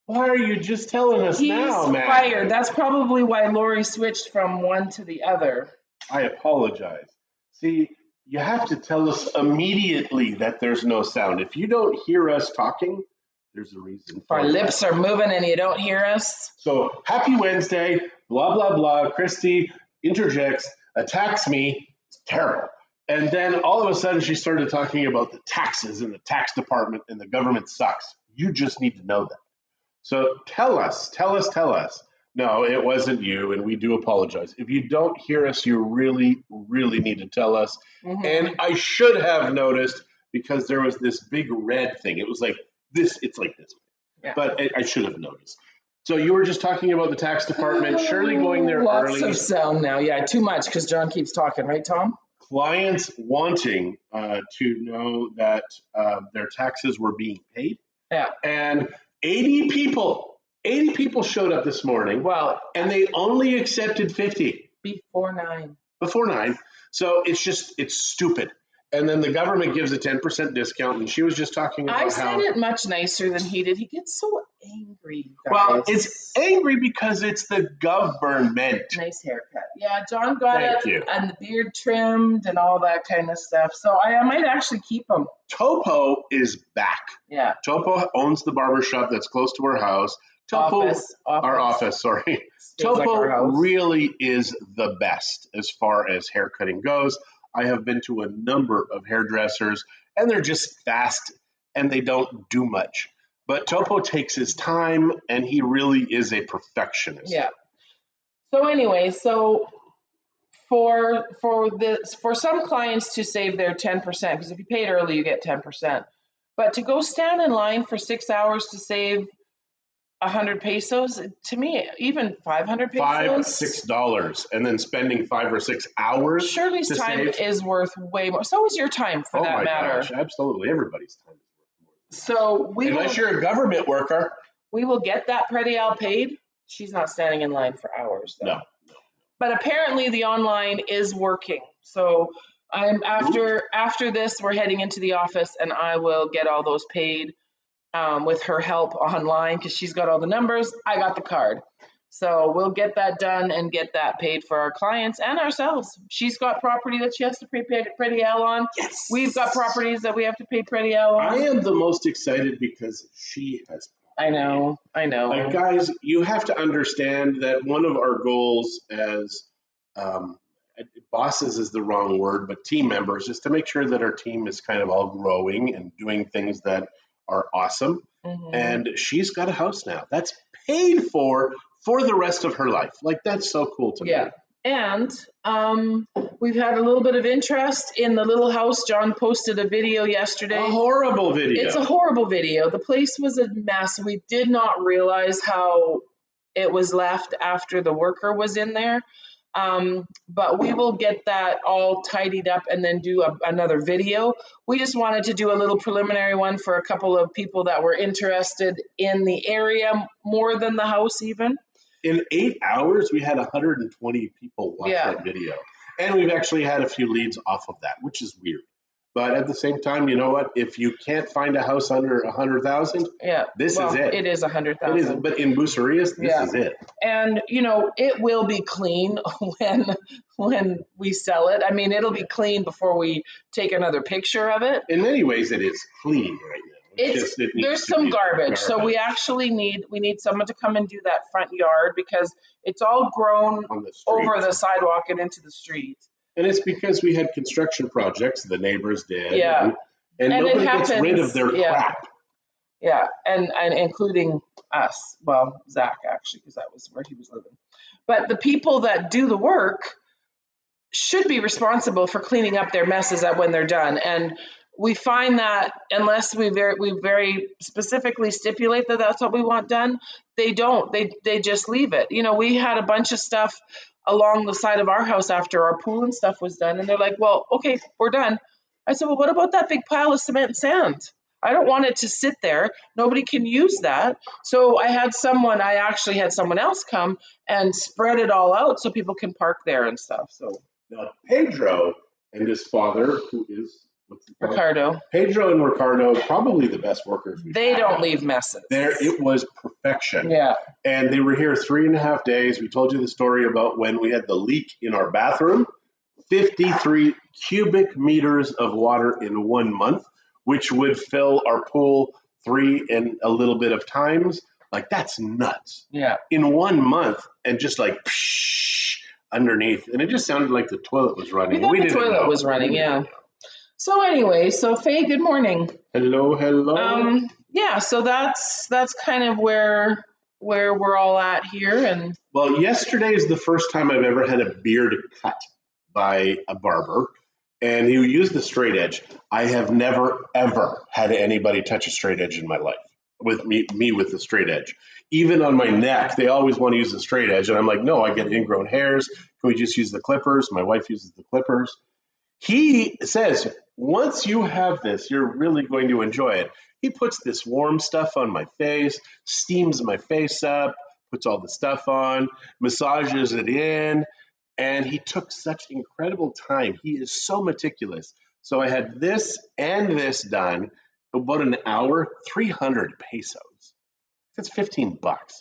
Why are you just telling us now, man? He's fired. That's probably why Lori switched from one to the other. I apologize. See, you have to tell us immediately that there's no sound. If you don't hear us talking, there's a reason If our lips are moving and you don't hear us. So, happy Wednesday, blah, blah, blah. Christy interjects, attacks me. It's terrible. And then all of a sudden she started talking about the taxes and the tax department and the government sucks. You just need to know that. So tell us. No, it wasn't you, and we do apologize. If you don't hear us, you really, really need to tell us. And I should have noticed because there was this big red thing. It was like this, it's like this. Yeah. But I should have noticed. So you were just talking about the tax department, surely going there Lots early. Lots of sound now. Yeah, too much because John keeps talking, right, Tom? Clients wanting to know that their taxes were being paid. Yeah. And 80 people showed up this morning. Wow. And they only accepted 50. Before 9. So it's stupid. And then the government gives a 10% discount. And she was just talking about I said it much nicer than he did. He gets so angry, guys. Well, it's angry because it's the government. Nice haircut. Yeah, John got it and the beard trimmed and all that kind of stuff. So I might actually keep him. Toppo is back. Yeah. Toppo owns the barber shop that's close to our house. Our office, sorry. Toppo really is the best as far as haircutting goes. I have been to a number of hairdressers, and they're just fast, and they don't do much. But Toppo takes his time, and he really is a perfectionist. Yeah. So anyway, for some clients to save their 10%, because if you paid early, you get 10%. But to go stand in line for 6 hours to save 100 pesos, to me, even 500 pesos. $6, and then spending 5 or 6 hours. Shirley's time is worth way more. So is your time, for that matter. Gosh, absolutely, everybody's time is worth more. So unless you're a government worker, we will get that predial paid. She's not standing in line for hours, though. No. But apparently, the online is working. So I'm after this, we're heading into the office, and I will get all those paid. With her help online because she's got all the numbers. I got the card. So we'll get that done and get that paid for our clients and ourselves. She's got property that she has to pay predial on. Yes. We've got properties that we have to pay predial on. I am the most excited because she has. I know. Like, guys, you have to understand that one of our goals as bosses is the wrong word, but team members is to make sure that our team is kind of all growing and doing things that are awesome. And she's got a house now that's paid for the rest of her life. Like, that's so cool to me. Yeah. And we've had a little bit of interest in the little house. John posted a video yesterday. A horrible video. It's a horrible video. The place was a mess. We did not realize how it was left after the worker was in there. But we will get that all tidied up and then do another video. We just wanted to do a little preliminary one for a couple of people that were interested in the area more than the house even. In 8 hours, we had 120 people watch that video. And we've actually had a few leads off of that, which is weird. But at the same time, you know what? If you can't find a house under 100,000, this is it. It is 100,000. But in Bucerias, this is it. And it will be clean when we sell it. I mean, it'll be clean before we take another picture of it. In many ways, it is clean right now. There's some garbage. So we actually need someone to come and do that front yard because it's all grown over the sidewalk and into the street. And it's because we had construction projects, the neighbors did. Yeah. And nobody gets rid of their crap. Yeah, and including us. Well, Zach, actually, because that was where he was living. But the people that do the work should be responsible for cleaning up their messes when they're done. And we find that unless we very specifically stipulate that that's what we want done, they don't. They just leave it. We had a bunch of stuff along the side of our house after our pool and stuff was done. And they're like, well, okay, we're done. I said, well, what about that big pile of cement and sand? I don't want it to sit there. Nobody can use that. So I actually had someone else come and spread it all out so people can park there and stuff. So now Pedro and his father, who is What's it called? Ricardo. Pedro and Ricardo, probably the best workers. They don't leave messes. It was perfection. Yeah. And they were here 3.5 days. We told you the story about when we had the leak in our bathroom. 53 cubic meters of water in 1 month, which would fill our pool 3 and a little bit of times. Like, that's nuts. Yeah. In 1 month, and just like underneath. And it just sounded like the toilet was running. We thought the toilet was running, yeah. So anyway, Faye, good morning. Hello. Yeah, so that's kind of where we're all at here. And well, yesterday is the first time I've ever had a beard cut by a barber, and he used the straight edge. I have never ever had anybody touch a straight edge in my life with me with the straight edge. Even on my neck, they always want to use the straight edge, and I'm like, no, I get ingrown hairs. Can we just use the clippers? My wife uses the clippers. He says, once you have this, you're really going to enjoy it. He puts this warm stuff on my face, steams my face up, puts all the stuff on, massages it in, and he took such incredible time. He is so meticulous. So I had this and this done about an hour, 300 pesos. That's $15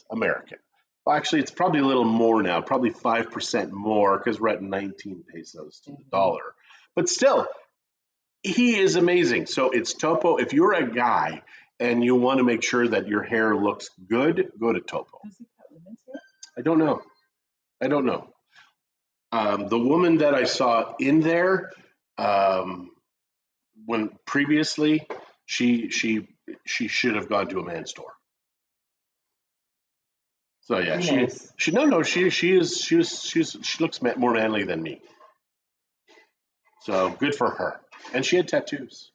American. Well, actually, it's probably a little more now, probably 5% more because we're at 19 pesos to the dollar. But still, he is amazing. So it's Toppo. If you're a guy and you want to make sure that your hair looks good, go to Toppo. I don't know. The woman that I saw in there, when previously, she should have gone to a man's store. So yeah, nice. she looks more manly than me. So good for her. And she had tattoos,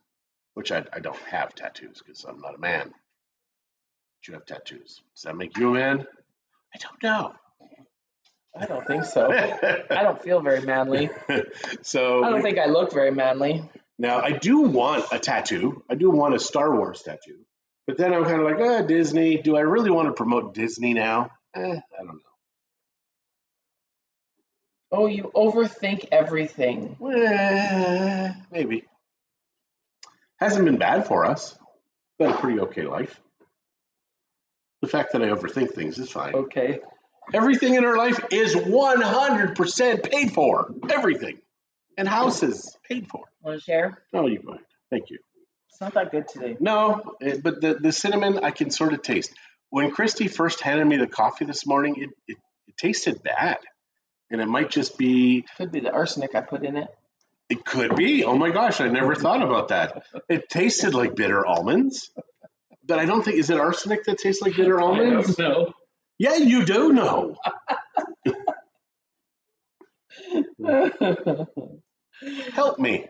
which I don't have tattoos because I'm not a man. But you have tattoos. Does that make you a man? I don't know. I don't think so. I don't feel very manly. So I don't think I look very manly. Now, I do want a tattoo. I do want a Star Wars tattoo. But then I'm kind of like, Disney. Do I really want to promote Disney now? I don't know. Oh, you overthink everything. Maybe. Hasn't been bad for us. Got a pretty okay life. The fact that I overthink things is fine. Okay. Everything in our life is 100% paid for. Everything. And houses paid for. Want to share? Oh, you go ahead. Thank you. It's not that good today. No, but the cinnamon I can sort of taste. When Christy first handed me the coffee this morning, it tasted bad. And it might just be... Could be the arsenic I put in it. It could be. Oh my gosh, I never thought about that. It tasted like bitter almonds. But I don't think... Is it arsenic that tastes like bitter almonds? I don't know. Yeah, you do know. Help me.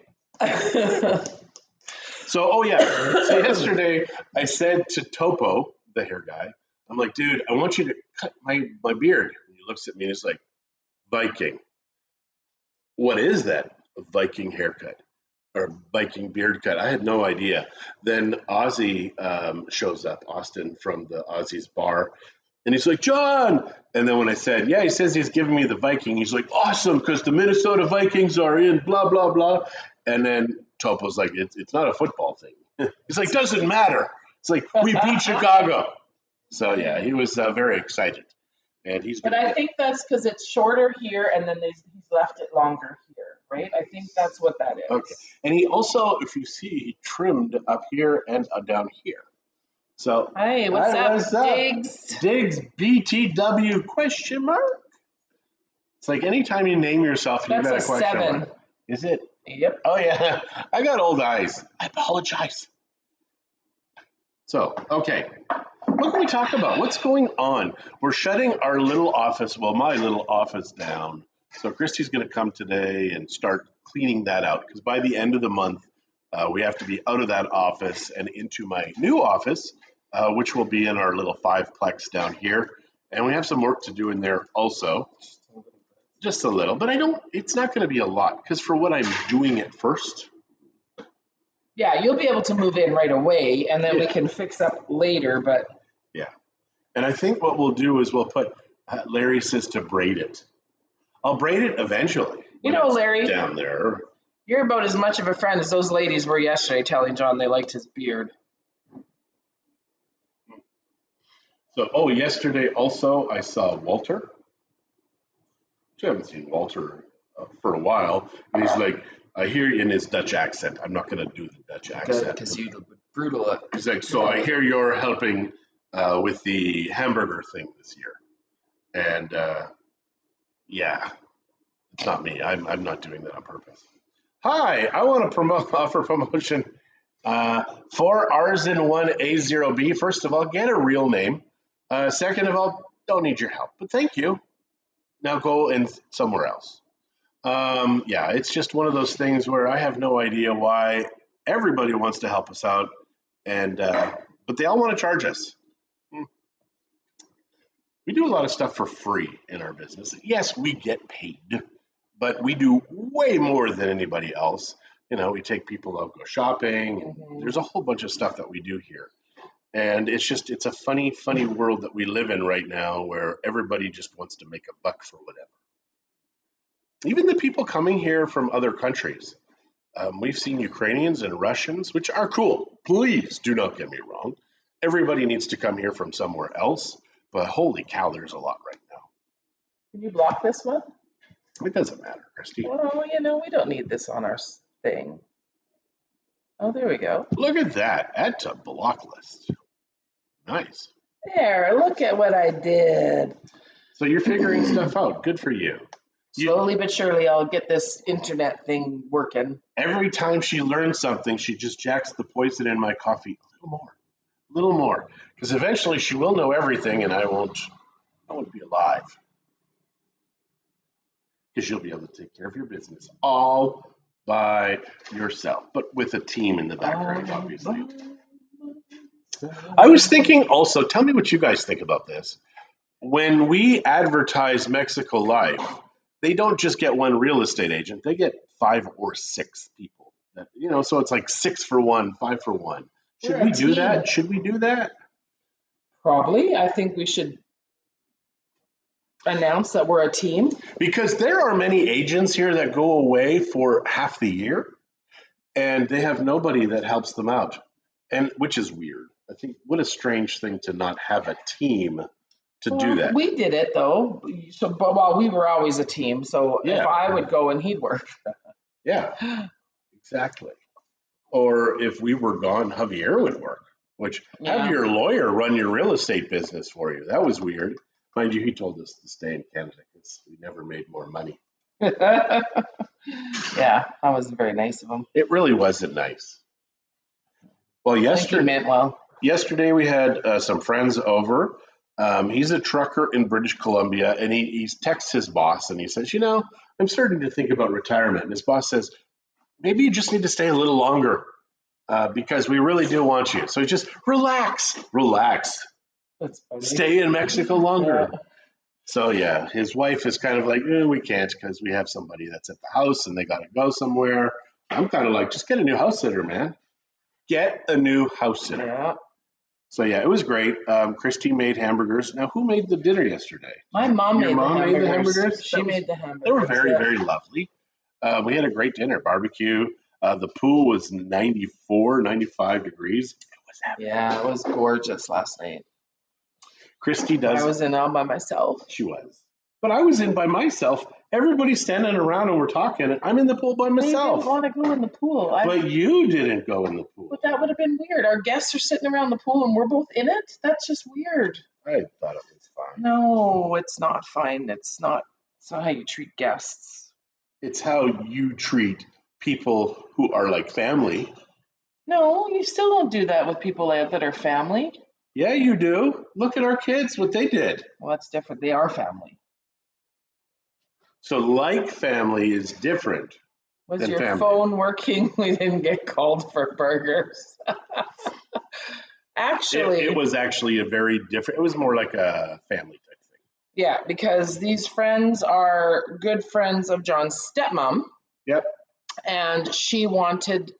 So yesterday I said to Toppo, the hair guy, I'm like, dude, I want you to cut my beard. And he looks at me and he's like, Viking. What is that? A Viking haircut or Viking beard cut? I had no idea. Then Ozzy shows up, Austin from the Ozzy's bar. And he's like, John. And then when I said, he says he's giving me the Viking. He's like, awesome, because the Minnesota Vikings are in blah, blah, blah. And then Toppo's like, it's not a football thing. He's like, doesn't matter. It's like, we beat Chicago. So, yeah, he was very excited. And But I think that's because it's shorter here and then he's left it longer here, right? I think that's what that is. Okay. And he also, if you see, he trimmed up here and down here. So, hey, what's up, Diggs? Diggs, BTW, question mark? It's like anytime you name yourself, you got a question 7. mark. Is it? Yep. Oh, yeah. I got old eyes. I apologize. So, okay. What can we talk about? What's going on? We're shutting our little office, my little office down. So Christy's going to come today and start cleaning that out because by the end of the month, we have to be out of that office and into my new office, which will be in our little 5-plex down here. And we have some work to do in there also. Just a little, but it's not going to be a lot because for what I'm doing it first. Yeah, you'll be able to move in right away and then we can fix up later, but. Yeah. And I think what we'll do is we'll put, Larry says to braid it. I'll braid it eventually. You know, Larry. Down there. You're about as much of a friend as those ladies were yesterday telling John they liked his beard. So, yesterday also I saw Walter. I haven't seen Walter for a while. And he's like, I hear you in his Dutch accent. I'm not going to do the Dutch accent. Good, because you're brutal. He's like, so I hear you're helping with the hamburger thing this year. And yeah, it's not me. I'm not doing that on purpose. Hi, I want to offer promotion 4 R's in 1 A0B. First of all, get a real name. Second of all, don't need your help, but thank you. Now go and somewhere else. Yeah, it's just one of those things where I have no idea why everybody wants to help us out, and but they all want to charge us. We do a lot of stuff for free in our business. Yes, we get paid, but we do way more than anybody else. You know, we take people out, go shopping. And there's a whole bunch of stuff that we do here. And it's a funny world that we live in right now where everybody just wants to make a buck for whatever. Even the people coming here from other countries. We've seen Ukrainians and Russians, which are cool. Please do not get me wrong. Everybody needs to come here from somewhere else. But holy cow, there's a lot right now. Can you block this one? It doesn't matter, Christy. Well, we don't need this on our thing. Oh, there we go. Look at that. Add to block list. Nice. There, look at what I did. So you're figuring stuff out. Good for you. Slowly but surely, I'll get this internet thing working. Every time she learns something, she just jacks the poison in my coffee a little more. Because eventually she will know everything and I won't be alive. Because you'll be able to take care of your business all by yourself, but with a team in the background, obviously. I was thinking also, tell me what you guys think about this. When we advertise Mexico Live, they don't just get one real estate agent, they get 5 or 6 people. So it's like 6 for 1, 5 for 1. Should we do that? Should we do that? Probably. I think we should announce that we're a team. Because there are many agents here that go away for half the year and they have nobody that helps them out. And which is weird. I think what a strange thing to not have a team to do that. We did it though. So, but we were always a team. So if I would go and he'd work. Yeah, exactly. Or if we were gone, Javier would work. Which have your lawyer run your real estate business for you. That was weird. Mind you, he told us to stay in Canada because we never made more money. Yeah, that wasn't very nice of him. It really wasn't nice. Well, yesterday we had some friends over. He's a trucker in British Columbia, and he texts his boss, and he says, I'm starting to think about retirement. And his boss says, maybe you just need to stay a little longer because we really do want you. So just relax. That's funny. Stay in Mexico longer. Yeah. So, his wife is kind of like, we can't because we have somebody that's at the house and they got to go somewhere. I'm kind of like, just get a new house sitter, man. Get a new house sitter. Yeah. So, it was great. Christy made hamburgers. Now, who made the dinner yesterday? My mom made the hamburgers. She made the hamburgers. They were very, very lovely. We had a great dinner, barbecue. The pool was 94, 95 degrees. It was gorgeous last night. Christy does. I was in all by myself. She was. But I was in by myself. Everybody's standing around and we're talking. And I'm in the pool by myself. I didn't want to go in the pool. But you didn't go in the pool. But that would have been weird. Our guests are sitting around the pool and we're both in it? That's just weird. I thought it was fine. No, it's not fine. It's not how you treat guests. It's how you treat people who are like family. No, you still don't do that with people that are family. Yeah, you do. Look at our kids, what they did. Well, that's different. They are family. So like family is different. Was your phone working? We didn't get called for burgers. Actually. It was actually a very different, it was more like a family type thing. Yeah, because these friends are good friends of John's stepmom. Yep. And she wanted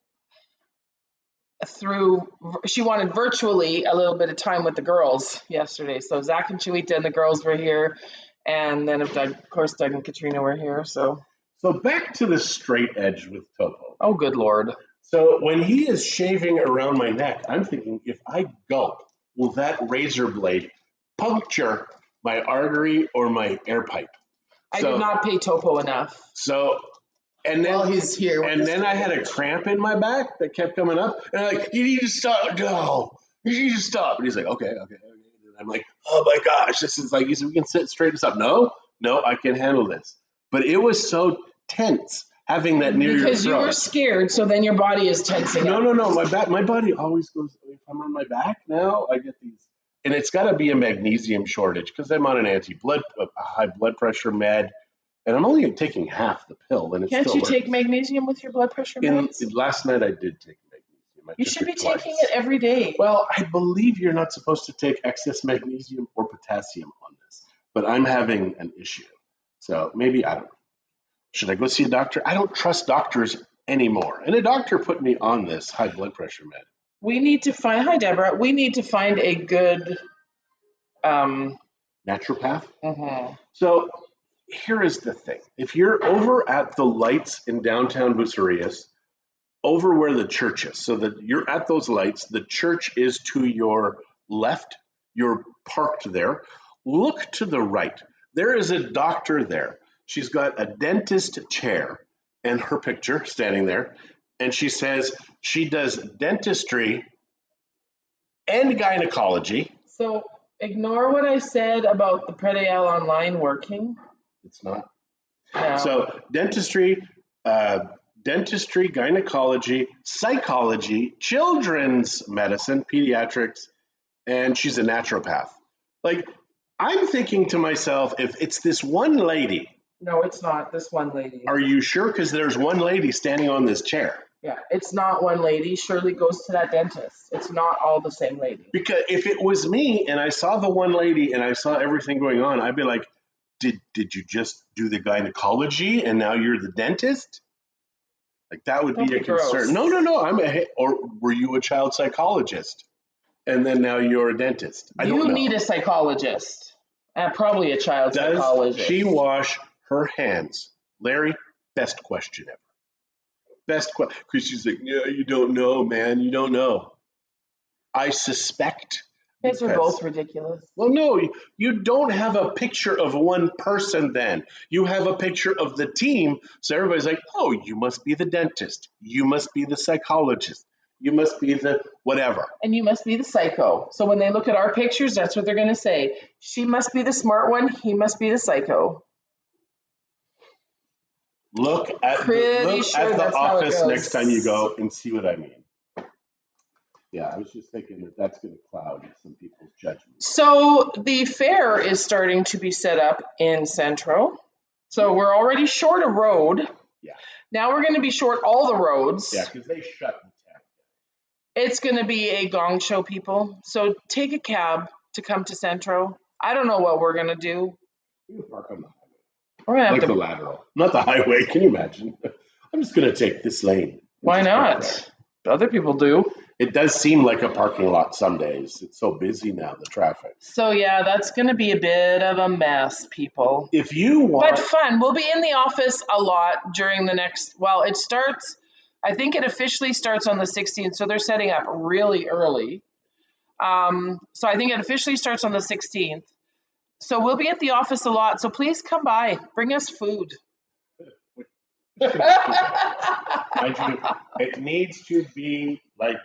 virtually a little bit of time with the girls yesterday. So Zach and Chuita and the girls were here. And then of course Doug and Katrina were here. So So back to the straight edge with Toppo. Oh, good Lord. So when he is shaving around my neck, I'm thinking, if I gulp, will that razor blade puncture my artery or my air pipe? I did not pay Toppo enough. So, and then Well, he's here. And then I had a cramp in my back that kept coming up, and I'm like, you need to stop. No, you need to stop. And he's like, okay. And I'm like, oh my gosh, this is like, he said, we can sit straight and stop. No, I can handle this. But it was so tense having that near your throat. Because you were scared, so then your body is tensing up. No. My body always goes, if I'm on my back now, I get these. And it's got to be a magnesium shortage because I'm on an a high blood pressure med. And I'm only taking half the pill. And it's Can't you take magnesium with your blood pressure meds? Last night I did take magnesium. You should be taking it every day. Well, I believe you're not supposed to take excess magnesium or potassium on this. But I'm having an issue. So maybe, I don't know. Should I go see a doctor? I don't trust doctors anymore. And a doctor put me on this high blood pressure med. We need to find, hi Deborah, we need to find a good naturopath. Mm-hmm. So here is the thing. If you're over at the lights in downtown Bucerias, over where the church is, so that you're at those lights, the church is to your left, you're parked there. Look to the right. There is a doctor there. She's got a dentist chair and her picture standing there. And she says she does dentistry and gynecology. So ignore what I said about the Predial online working. It's not. No. So dentistry, gynecology, psychology, children's medicine, pediatrics, and she's a naturopath. Like, I'm thinking to myself, if it's this one lady. No, it's not this one lady. Are you sure? Because there's one lady standing on this chair. Yeah, it's not one lady. Shirley goes to that dentist. It's not all the same lady. Because if it was me and I saw the one lady and I saw everything going on, I'd be like, did you just do the gynecology and now you're the dentist? Like, that would be a concern. No. Or were you a child psychologist and then now you're a dentist? I don't know. You need a psychologist. Probably a child psychologist. Does she wash her hands? Larry, best question ever. Best question. Because she's like, yeah, you don't know, man. You don't know. I suspect. You guys are both ridiculous. Well, no, you don't have a picture of one person then. You have a picture of the team. So everybody's like, oh, you must be the dentist. You must be the psychologist. You must be the whatever. And you must be the psycho. So when they look at our pictures, that's what they're going to say. She must be the smart one. He must be the psycho. Look at the office next time you go and see what I mean. Yeah, I was just thinking that that's going to cloud some people's judgment. So the fair is starting to be set up in Centro. So we're already short a road. Yeah. Now we're going to be short all the roads. Yeah, because they shut the town. It's going to be a gong show, people. So take a cab to come to Centro. I don't know what we're going to do. We can park on the highway. We're gonna have the lateral, not the highway. Can you imagine? I'm just going to take this lane. Why not? Other people do. It does seem like a parking lot some days. It's so busy now, the traffic. So yeah, that's going to be a bit of a mess, people. If you want... But fun. We'll be in the office a lot during the next... Well, it starts... I think it officially starts on the 16th, so they're setting up really early. So I think it officially starts on the 16th. So we'll be at the office a lot. So please come by. Bring us food. It needs to be like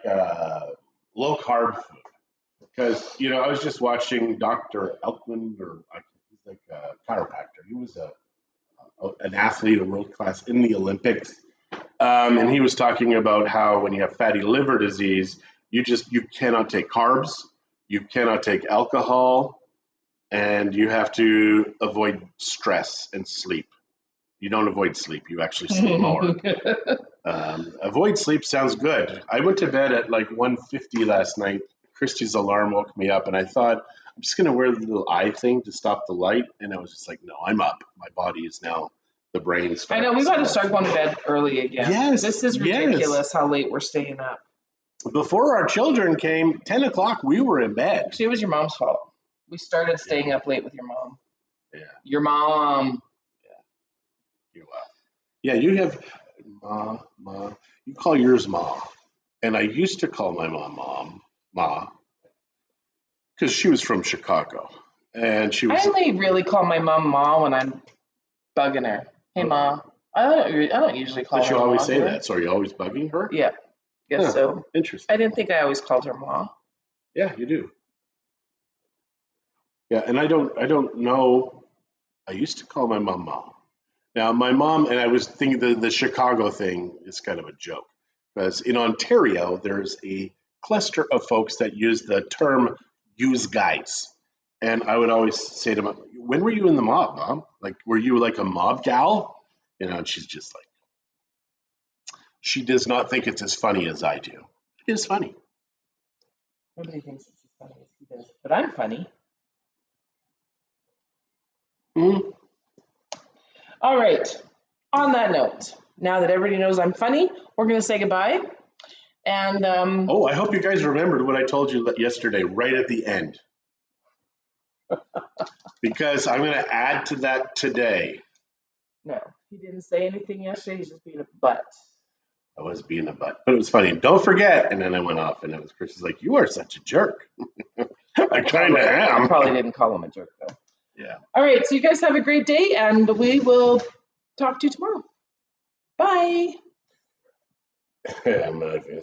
low carb food. Because, I was just watching Dr. Elkman, he's like a chiropractor. He was an athlete, a world class in the Olympics. And he was talking about how when you have fatty liver disease, you cannot take carbs, you cannot take alcohol, and you have to avoid stress and sleep. You don't avoid sleep, you actually sleep more. Avoid sleep sounds good. I went to bed at like 1:50 last night. Christie's alarm woke me up, and I thought, I'm just going to wear the little eye thing to stop the light. And I was just like, no, I'm up. My body is now, the brain starts. I know, we got to start going to bed early again. Yes. This is ridiculous how late we're staying up. Before our children came, 10 o'clock, we were in bed. Actually, it was your mom's fault. We started staying up late with your mom. Yeah. Your mom. Yeah. You're welcome. Yeah, you have ma, ma. You call yours ma. And I used to call my mom ma, because she was from Chicago. And she I was, only really call my mom Ma when I'm bugging her. Hey, Ma. I don't usually call but her you always Ma, say do I? that. So are you always bugging her? Yeah, guess Huh, so. I interesting. didn't think I always called her Ma. Yeah, you do. Yeah, and I don't know. I used to call my mom ma. Now, my mom, and I was thinking the Chicago thing is kind of a joke because in Ontario, there's a cluster of folks that use the term use guys. And I would always say to them, when were you in the mob, Mom? Like, were you like a mob gal? And she's just like, she does not think it's as funny as I do. It is funny. Nobody thinks it's as funny as he does, but I'm funny. Mm-hmm. All right. On that note, now that everybody knows I'm funny, we're going to say goodbye. And Oh, I hope you guys remembered what I told you yesterday, right at the end. Because I'm going to add to that today. no, he didn't say anything yesterday. He's just being a butt. I was being a butt, but it was funny. Don't forget. And then I went off, and it was Chris is like, "You are such a jerk." I kind of am. I probably didn't call him a jerk, though. Yeah. All right. So you guys have a great day, and we will talk to you tomorrow. Bye. I'm not going to